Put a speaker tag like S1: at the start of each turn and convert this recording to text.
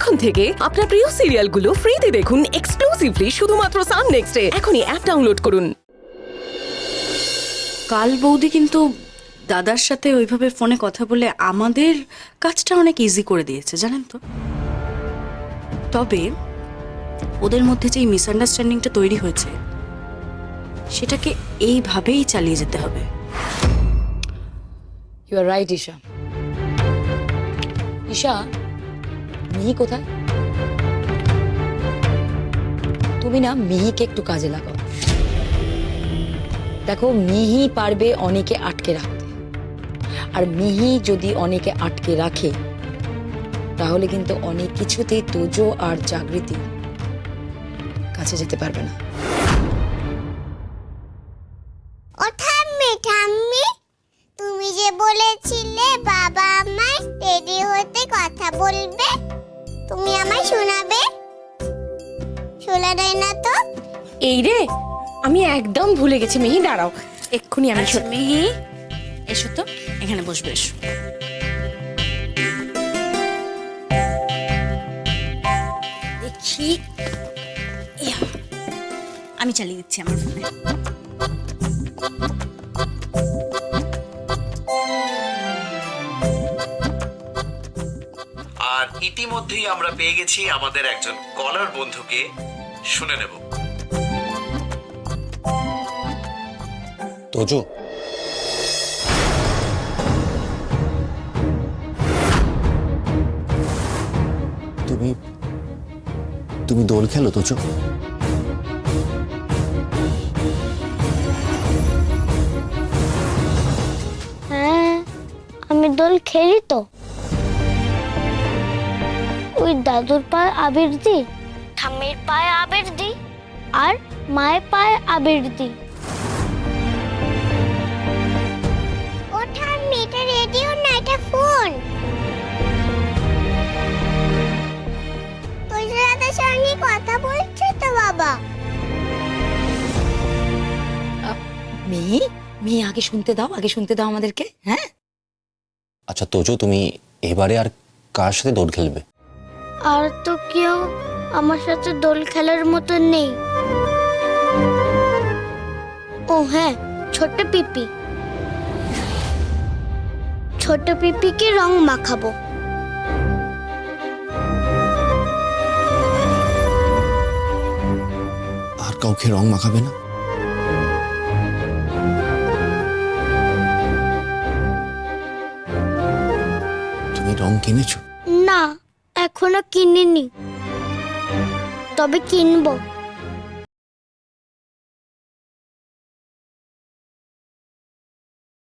S1: এখন থেকে আপনার প্রিয় সিরিয়ালগুলো ফ্রিতে দেখুন এক্সক্লুসিভলি শুধুমাত্র সান নেক্সটে। এখনই অ্যাপ ডাউনলোড করুন।
S2: কাল বৌদি কিন্তু দাদার সাথে ওইভাবে ফোনে কথা বলে আমাদের কাজটা অনেক ইজি করে দিয়েছে, জানেন তো। তবে ওদের মধ্যে যে মিসআন্ডারস্ট্যান্ডিংটা তৈরি হয়েছে সেটাকে এইভাবেই চালিয়ে যেতে হবে।
S3: You are right Isha. Isha, Mihi কোথায়? তুমি না মিহিকে একটু কাজে লাগাও। দেখো, মিহি পারবে অনেকে আটকে রাখতে, আর মিহি যদি অনেকে আটকে রাখে তাহলে কিন্তু অনেক কিছুতেই তোজো আর জাগৃতি কাছে যেতে পারবে না।
S4: ও ঠাম্মি ঠাম্মি, তুমি যে বলেছিলে বাবা আমায় রেডি হতে কথা বলবে, তুমি আমায় শোনাবে? শোনা দেয় না তো?
S5: এই রে, আমি একদম ভুলে গেছি। মিহি দাঁড়াও, এক্ষুনি আমি
S2: আচ্ছা মিহি, এসো তো, এখানে বসবে, এসো। দেখি, ইয়া, আমি চালিয়ে দিচ্ছি আমার ফোনে।
S6: আর ইতিমধ্যেই আমরা পেয়ে গেছি আমাদের একজন কলার বন্ধুকে। শুনে নেব।
S7: তোজো, তুমি তুমি দোল খেলো তোজো?
S4: হ্যাঁ, আমি দোল খেলি তো। ওই দাদুর পায়ে আবির দি, ঠাম্মির পায়ে আবির দি, আর মায়ের পায়ে আবির দি। ও ঠাম্মি, এটা রেডিও না, এটা ফোন। তোর দাদার সঙ্গে কথা বলছে তো বাবা।
S3: মিহি, মিহি আগে শুনতে দাও, আগে শুনতে দাও আমাদেরকে। হ্যাঁ,
S7: আচ্ছা তোজো, তুমি এবারে আর কার সাথে দোল খেলবে?
S4: আর তো কেউ আমার সাথে দোল খেলার মতো নেই। ও হ্যাঁ, ছোট পিপি। ছোট পিপিকে রং মাখাবো।
S7: আর কাউকে রং মাখাবে না? তুমি রং কিনেছো?
S4: না, এখনো কিনিনি, তবে কিনবো।